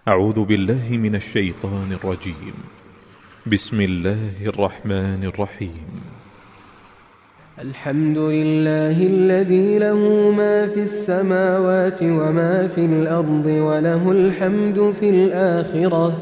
أعوذ بالله من الشيطان الرجيم. بسم الله الرحمن الرحيم. الحمد لله الذي له ما في السماوات وما في الأرض وله الحمد في الآخرة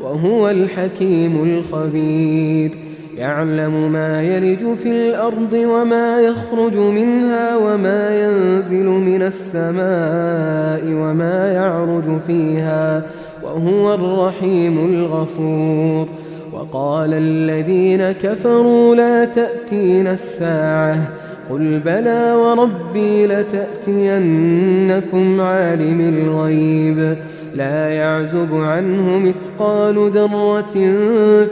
وهو الحكيم الخبير. يعلم ما يلج في الأرض وما يخرج منها وما ينزل من السماء وما يعرج فيها وهو الرحيم الغفور. وقال الذين كفروا لا تأتينا الساعة قل بلى وربي لتأتينكم عالم الغيب لا يعزب عنه مثقال ذرة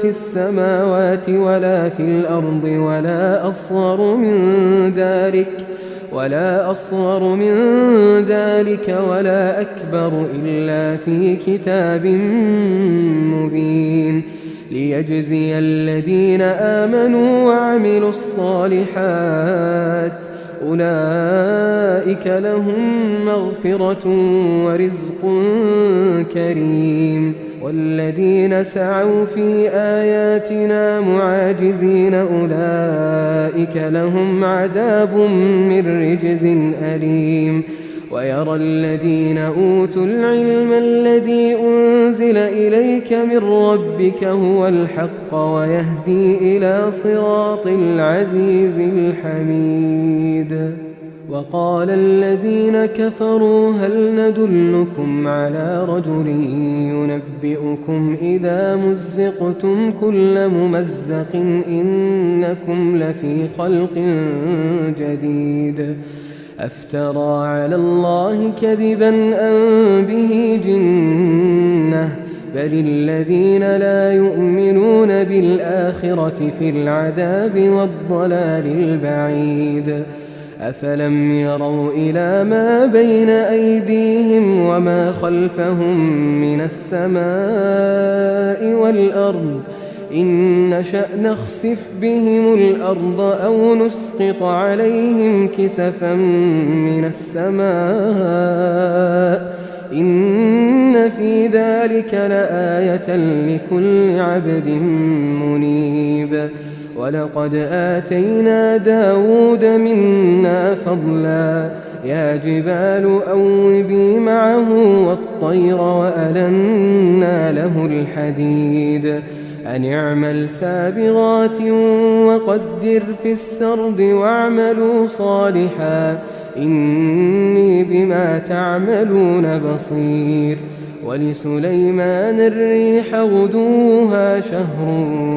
في السماوات ولا في الأرض ولا أصغر من ذلك ولا أكبر إلا في كتاب مبين ليجزي الذين آمنوا وعملوا الصالحات أولئك لهم مغفرة ورزق كريم. والذين سعوا في آياتنا معاجزين أولئك لهم عذاب من رجز أليم. ويرى الذين أوتوا العلم الذي أنزل إليك من ربك هو الحق ويهدي إلى صراط العزيز الحميد. وقال الذين كفروا هل ندلكم على رجل ينبئكم إذا مزقتم كل ممزق إنكم لفي خلق جديد أفترى على الله كذبا أم به جنة بل الذين لا يؤمنون بالآخرة في العذاب والضلال البعيد. أفلم يروا إلى ما بين أيديهم وما خلفهم من السماء والأرض إن نشأ نخسف بهم الأرض أو نسقط عليهم كسفا من السماء إن في ذلك لآية لكل عبد منيب. ولقد آتينا داود منا فضلا يا جبال أوبي معه والطير وألنا له الحديد أن اعمل سابغات وقدر في السرد واعملوا صالحا إني بما تعملون بصير. ولسليمان الريح غدوها شهر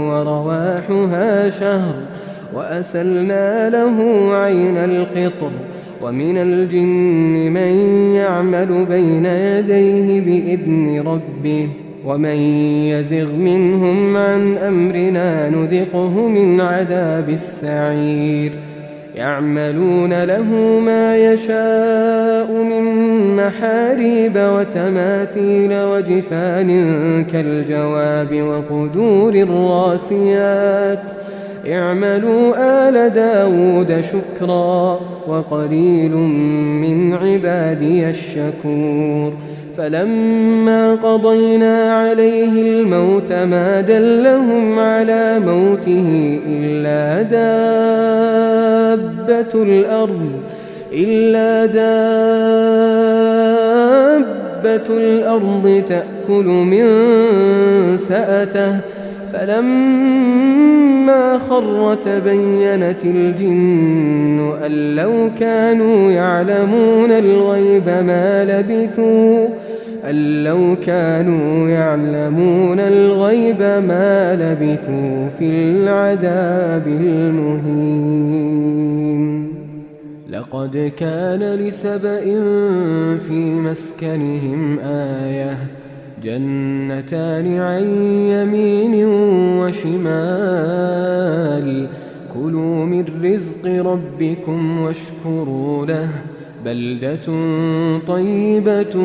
ورواحها شهر وأسلنا له عين القطر ومن الجن من يعمل بين يديه بإذن ربه ومن يزغ منهم عن أمرنا نذقه من عذاب السعير. يعملون له ما يشاء من محاريب وتماثيل وجفان كالجواب وقدور الراسيات اعملوا آل داود شكرا وقليل من عبادي الشكور. فلما قضينا عليه الموت ما دلهم على موته إلا دابة الأرض تأكل من سأته فلما خر تبينت الجن أن لو كانوا يعلمون الغيب ما لبثوا في العذاب المهين. لقد كان لسبإ في مسكنهم آية جنتان عن يمين وشمال كلوا من رزق ربكم واشكروا له بلدة طيبة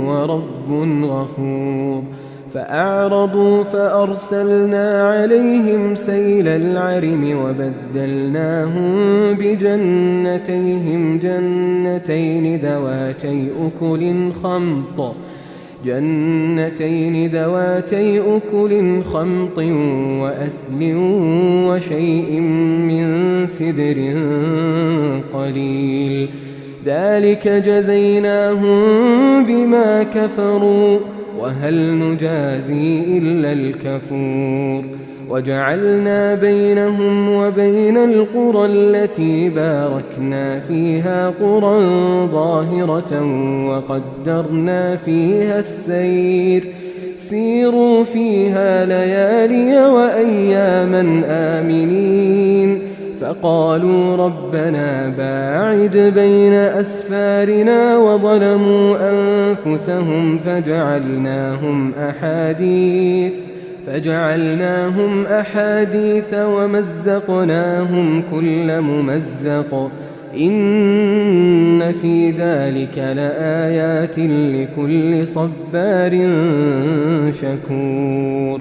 ورب غفور. فأعرضوا فأرسلنا عليهم سيل العرم وبدلناهم بجنتين ذواتي أكل خمط جنتين ذواتي أكل خمط وأثل وشيء من سدر قليل ذلك جزيناهم بما كفروا وهل نجازي إلا الكفور وجعلنا بينهم وبين القرى التي باركنا فيها قرى ظاهرة وقدرنا فيها السير سيروا فيها ليالي وأياما آمنين فقالوا ربنا باعد بين أسفارنا وظلموا أنفسهم فجعلناهم أحاديث ومزقناهم كل ممزق إن في ذلك لآيات لكل صبار شكور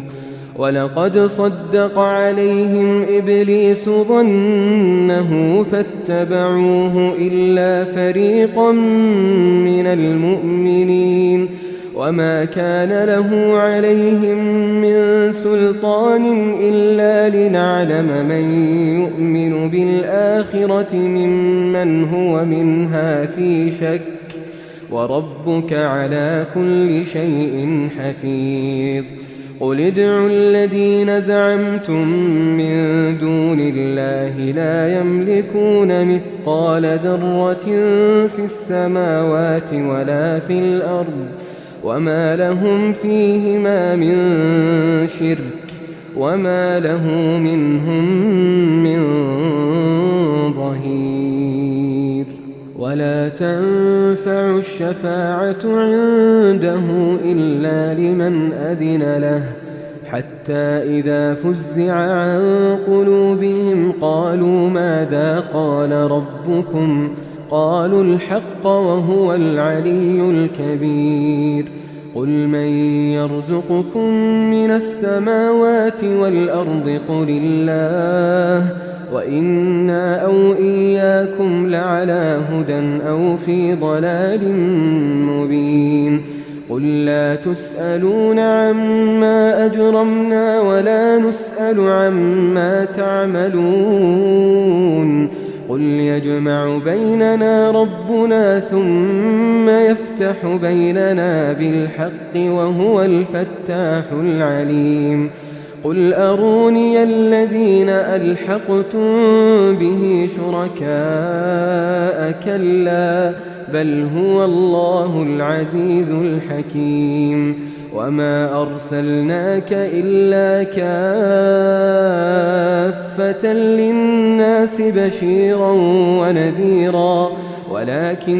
ولقد صدق عليهم إبليس ظنه فاتبعوه إلا فريقا من المؤمنين وما كان له عليهم من سلطان إلا لنعلم من يؤمن بالآخرة ممن هو منها في شك وربك على كل شيء حفيظ قل ادعوا الذين زعمتم من دون الله لا يملكون مثقال ذرة في السماوات ولا في الأرض وما لهم فيهما من شرك وما له منهم من ظهير ولا تنفع الشفاعة عنده إلا لمن أذن له حتى إذا فزع عن قلوبهم قالوا ماذا قال ربكم قالوا الحق وهو العلي الكبير قل من يرزقكم من السماوات والأرض قل الله وإنا أو إياكم لعلى هدى أو في ضلال مبين قل لا تسألون عما أجرمنا ولا نسأل عما تعملون قل يجمع بيننا ربنا ثم يفتح بيننا بالحق وهو الفتاح العليم قل أروني الذين ألحقتم به شركاء كلا بل هو الله العزيز الحكيم وما أرسلناك إلا كافة للناس بشيرا ونذيرا ولكن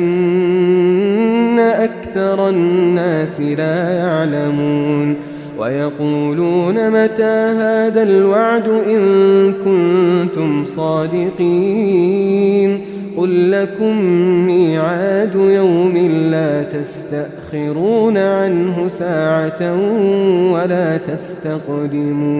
أكثر الناس لا يعلمون ويقولون متى هذا الوعد إن كنتم صادقين قل لكم ميعاد يوم لا تستأخرون عنه ساعة ولا تستقدمون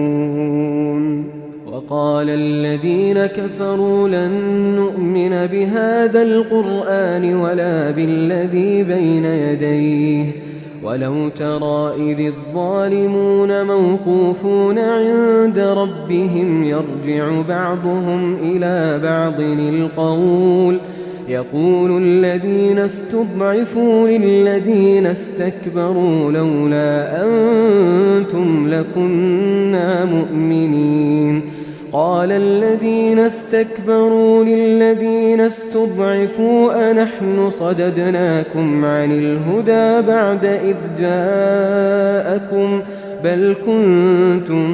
وقال الذين كفروا لن نؤمن بهذا القرآن ولا بالذي بين يديه ولو ترى إذ الظالمون موقوفون عند ربهم يرجع بعضهم إلى بعض القول يقول الذين استضعفوا للذين استكبروا لولا أنتم لكنا مؤمنين قال الذين استكبروا للذين استضعفوا أنحن صددناكم عن الهدى بعد إذ جاءكم بل كنتم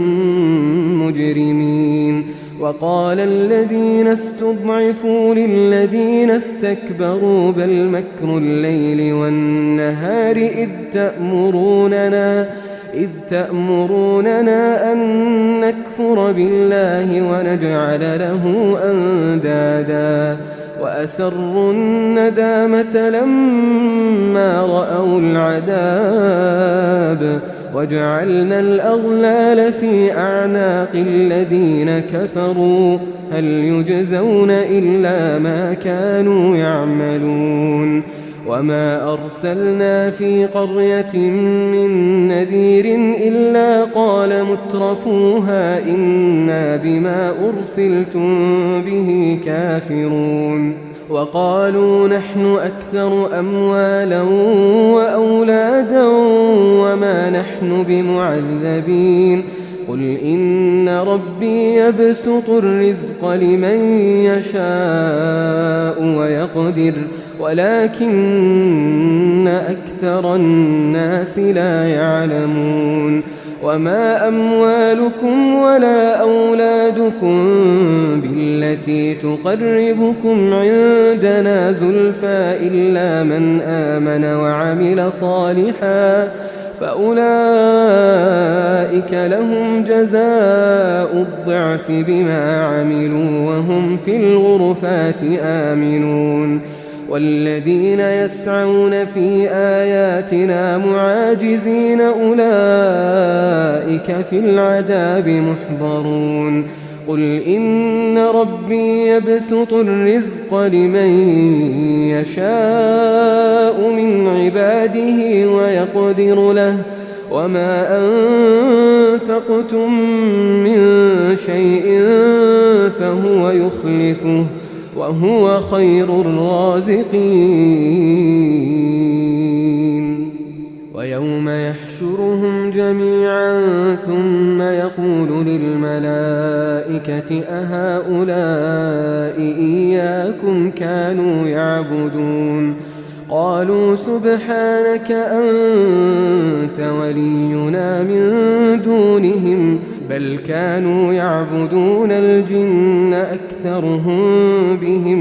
مجرمين وقال الذين استضعفوا للذين استكبروا بل مكر الليل والنهار إذ تأمروننا أن نكفر بالله ونجعل له أندادا وأسروا الندامة لما رأوا العذاب وجعلنا الأغلال في أعناق الذين كفروا هل يجزون إلا ما كانوا يعملون وما أرسلنا في قرية من نذير إلا قال مترفوها إنا بما أرسلتم به كافرون وقالوا نحن أكثر أموالا وأولادا وما نحن بمعذبين قل إن ربي يبسط الرزق لمن يشاء ويقدر ولكن أكثر الناس لا يعلمون وما أموالكم ولا أولادكم بالتي تقربكم عندنا زلفى إلا من آمن وعمل صالحا فأولئك لهم جزاء الضعف بما عملوا وهم في الغرفات آمنون والذين يسعون في آياتنا معاجزين أولئك في العذاب محضرون قل إن ربي يبسط الرزق لمن يشاء من عباده ويقدر له وما أنفقتم من شيء فهو يخلفه وهو خير الرازقين ويوم يحشرهم جميعا ثم يقول للملائكة أهؤلاء إياكم كانوا يعبدون قالوا سبحانك أنت ولينا من دونهم بل كانوا يعبدون الجن أكثرهم بهم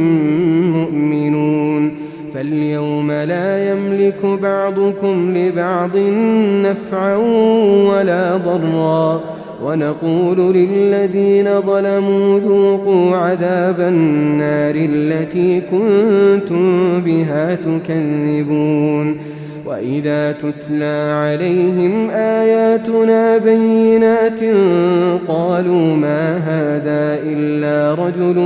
مؤمنون فاليوم لا يملك بعضكم لبعض نفعا ولا ضرا ونقول للذين ظلموا ذوقوا عذاب النار التي كنتم بها تكذبون وإذا تتلى عليهم آياتنا بينات قالوا ما هذا إلا رجل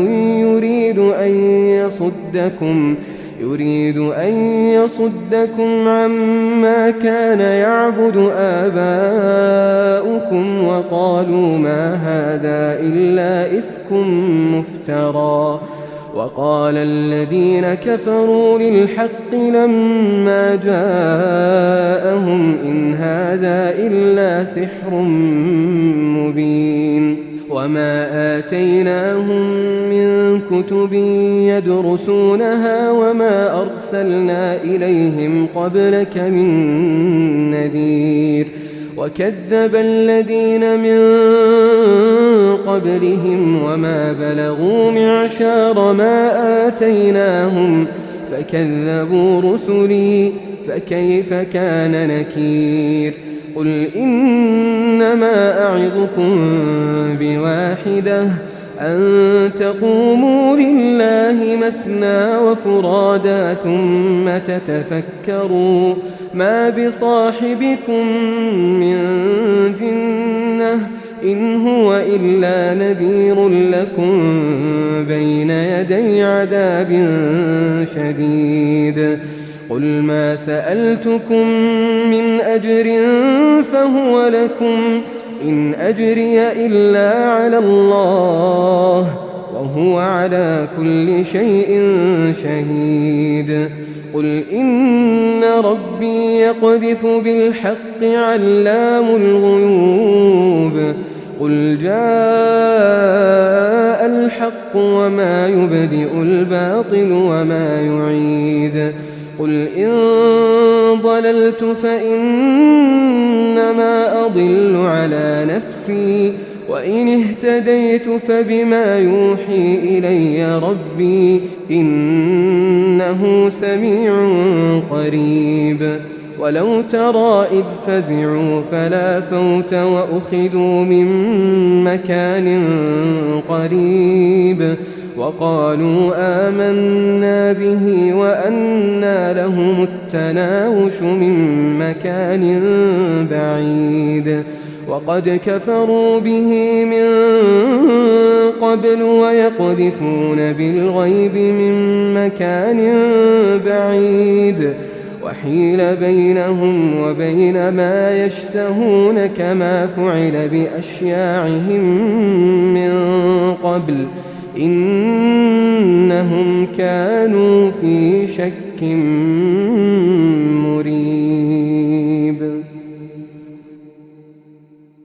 يريد أن يصدكم عما كان يعبد آباؤكم وقالوا ما هذا إلا إفك مفترى وقال الذين كفروا للحق لما جاءهم إن هذا إلا سحر مبين وما آتيناهم من كتب يدرسونها وما أرسلنا إليهم قبلك من نذير وكذب الذين من قبلهم وما بلغوا معشار ما آتيناهم فكذبوا رسلي فكيف كان نكير قل إنما أعظكم بواحدة أن تقوموا لله مثنى وفرادا ثم تتفكروا ما بصاحبكم من جنة إن هو إلا نذير لكم بين يدي عذاب شديد قل ما سألتكم من أجر فهو لكم إن أجري إلا على الله وهو على كل شيء شهيد قل إن ربي يقذف بالحق علام الغيوب قل جاء الحق وما يبدئ الباطل وما يعيد قل إن ضللت فإنما أضل على نفسي وإن اهتديت فبما يوحي إلي ربي إنه سميع قريب ولو ترى إذ فزعوا فلا فوت وأخذوا من مكان قريب وقالوا آمنا به وأنى لهم التناوش من مكان بعيد وقد كفروا به من قبل ويقذفون بالغيب من مكان بعيد وحيل بينهم وبين ما يشتهون كما فعل بأشياعهم من قبل إنهم كانوا في شك